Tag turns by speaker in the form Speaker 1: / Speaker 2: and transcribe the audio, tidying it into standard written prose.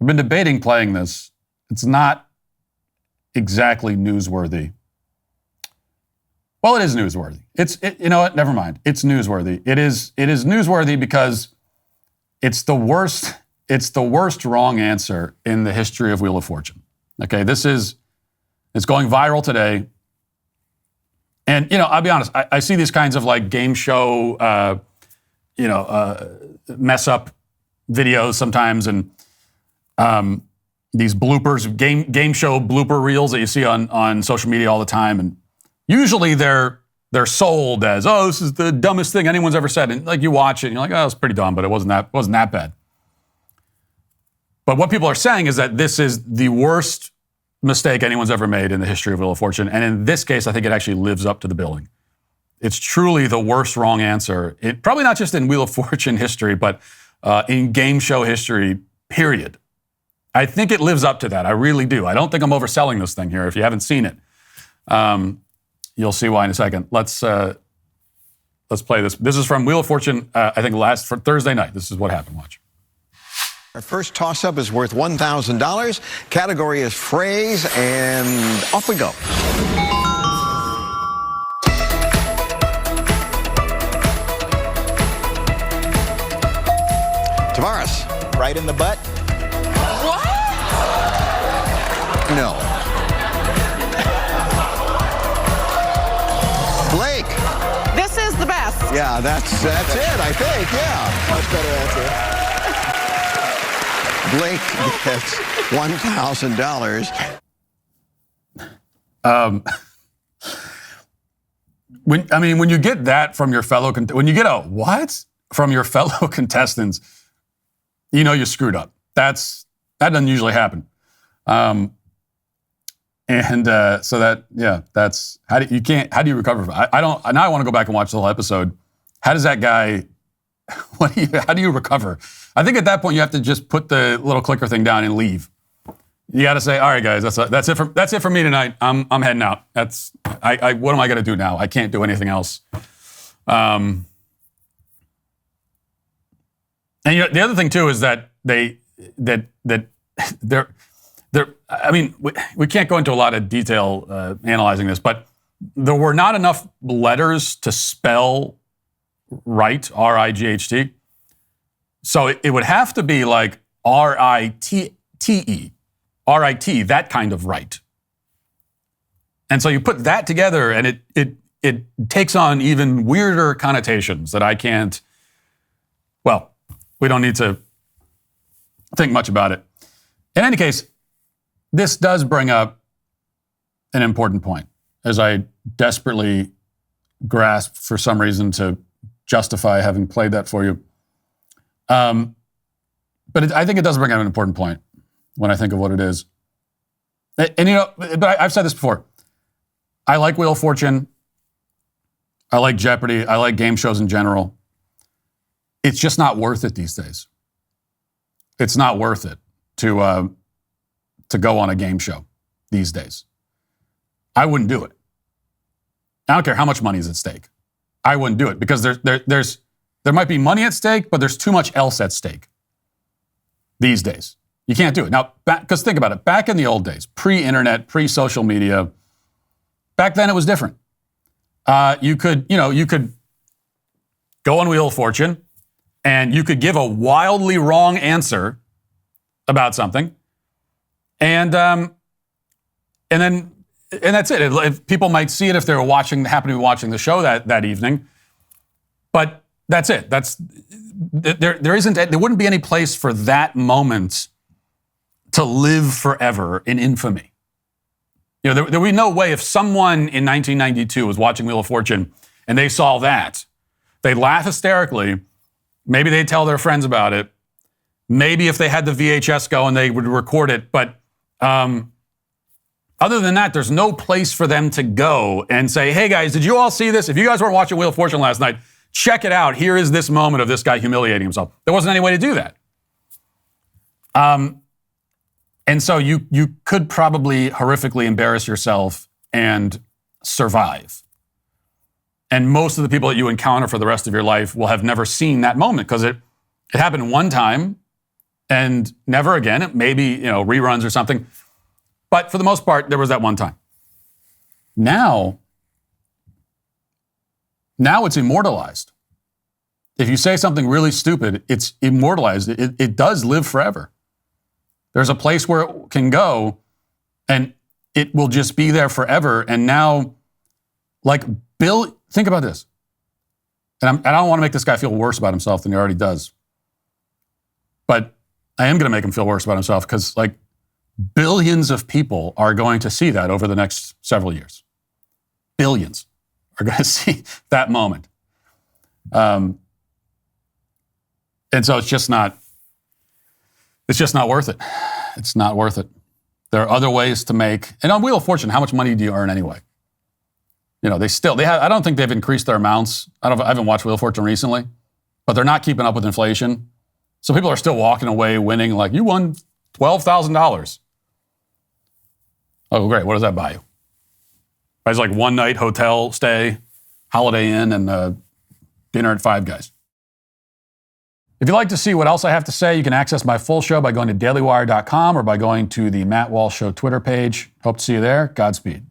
Speaker 1: I've been debating playing this. It's not exactly newsworthy. Well, it is newsworthy. You know what? Never mind. It's newsworthy. It is newsworthy because it's the worst wrong answer in the history of Wheel of Fortune. Okay, it's going viral today. And, I'll be honest, I see these kinds of like game show, mess up videos sometimes, and these bloopers, game show blooper reels that you see on social media all the time. And usually they're sold as, oh, this is the dumbest thing anyone's ever said. And like you watch it and you're like, oh, it's pretty dumb, but it wasn't that bad. But what people are saying is that this is the worst mistake anyone's ever made in the history of Wheel of Fortune. And in this case, I think it actually lives up to the billing. It's truly the worst wrong answer. Probably not just in Wheel of Fortune history, but in game show history, period. I think it lives up to that. I really do. I don't think I'm overselling this thing here. If you haven't seen it, you'll see why in a second. Let's play this. This is from Wheel of Fortune, I think for Thursday night. This is what happened. Watch.
Speaker 2: Our first toss-up is worth $1,000. Category is phrase, and off we go. Tavares.
Speaker 3: Right in the butt.
Speaker 4: What?
Speaker 2: No. Blake.
Speaker 4: This is the best.
Speaker 2: Yeah, that's it, I think, yeah.
Speaker 3: Much better answer.
Speaker 2: Blake gets $1,000.
Speaker 1: When you get that from your fellow, when you get a what from your fellow contestants, you know you screwed up. That doesn't usually happen. So that's how do you recover from it? Now I want to go back and watch the whole episode. How does that guy? How do you recover? I think at that point you have to just put the little clicker thing down and leave. You got to say, all right, guys, that's it for me tonight. I'm heading out. What am I going to do now? I can't do anything else. And the other thing too is that they're. I mean, we can't go into a lot of detail analyzing this, but there were not enough letters to spell right, R-I-G-H-T. So it would have to be like R-I-T-E, R-I-T, that kind of right. And so you put that together and it takes on even weirder connotations that I can't, well, we don't need to think much about it. In any case, this does bring up an important point, as I desperately grasp for some reason to justify having played that for you. But I think it does bring up an important point when I think of what it is. But I've said this before. I like Wheel of Fortune. I like Jeopardy. I like game shows in general. It's just not worth it these days. It's not worth it to go on a game show these days. I wouldn't do it. I don't care how much money is at stake. I wouldn't do it because there might be money at stake, but there's too much else at stake these days. You can't do it. Now, because think about it. Back in the old days, pre-internet, pre-social media, back then it was different. You could go on Wheel of Fortune and you could give a wildly wrong answer about something. And that's it. If people might see it if they were happen to be watching the show that evening. But that's it. There wouldn't be any place for that moment to live forever in infamy. There would be no way if someone in 1992 was watching Wheel of Fortune and they saw that, they'd laugh hysterically. Maybe they'd tell their friends about it. Maybe if they had the VHS going, they would record it. But other than that, there's no place for them to go and say, hey guys, did you all see this? If you guys weren't watching Wheel of Fortune last night, check it out. Here is this moment of this guy humiliating himself. There wasn't any way to do that. And so you could probably horrifically embarrass yourself and survive. And most of the people that you encounter for the rest of your life will have never seen that moment because it happened one time and never again. Maybe, reruns or something. But for the most part, there was that one time. Now it's immortalized. If you say something really stupid, it's immortalized. It does live forever. There's a place where it can go, and it will just be there forever. And now, like Bill, think about this. And I don't want to make this guy feel worse about himself than he already does. But I am going to make him feel worse about himself because, like, billions of people are going to see that over the next several years. Billions are going to see that moment. And so it's just not worth it. It's not worth it. There are other ways to make, and on Wheel of Fortune, how much money do you earn anyway? They have, I don't think they've increased their amounts. I haven't watched Wheel of Fortune recently, but they're not keeping up with inflation. So people are still walking away winning, like, you won $12,000. Oh, great. What does that buy you? Buys like one night hotel stay, Holiday Inn, and dinner at Five Guys. If you'd like to see what else I have to say, you can access my full show by going to dailywire.com or by going to the Matt Walsh Show Twitter page. Hope to see you there. Godspeed.